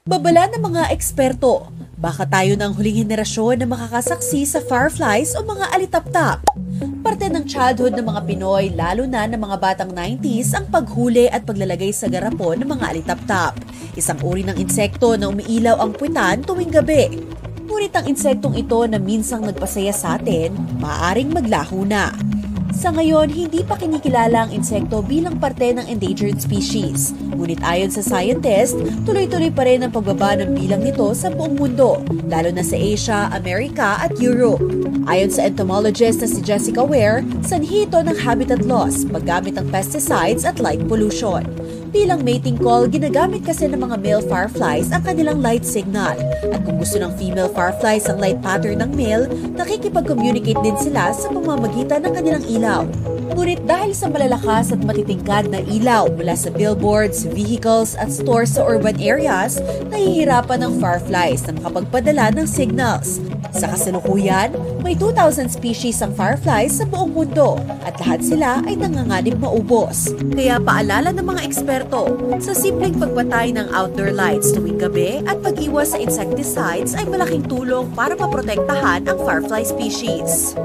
Babala ng mga eksperto, baka tayo ng huling henerasyon na makakasaksi sa fireflies o mga alitaptap. Parte ng childhood ng mga Pinoy, lalo na ng mga batang 90s, ang paghuli at paglalagay sa garapon ng mga alitaptap. Isang uri ng insekto na umiilaw ang puwitan tuwing gabi. Ngunit ang insektong ito na minsang nagpasaya sa atin, maaaring maglaho na. Sa ngayon, hindi pa kinikilala ang insekto bilang parte ng endangered species. Ngunit ayon sa scientist, tuloy-tuloy pa rin ang pagbaba ng bilang nito sa buong mundo, lalo na sa Asia, Amerika at Europe. Ayon sa entomologist na si Jessica Ware, sanhi ito ng habitat loss, paggamit ng pesticides at light pollution. Bilang mating call, ginagamit kasi ng mga male fireflies ang kanilang light signal. At kung gusto ng female fireflies ang light pattern ng male, nakikipag-communicate din sila sa pamamagitan ng kanilang ilaw. Ngunit dahil sa malalakas at matitingkad na ilaw mula sa billboards, vehicles at stores sa urban areas, nahihirapan ng fireflies na makapagpadala ng signals. Sa kasalukuyan, may 2,000 species ang fireflies sa buong mundo at lahat sila ay nanganganib maubos. Kaya paalala ng mga eksperto, sa simpleng pagpatay ng outdoor lights tuwing gabi at pag-iwas sa insecticides ay malaking tulong para maprotektahan ang firefly species.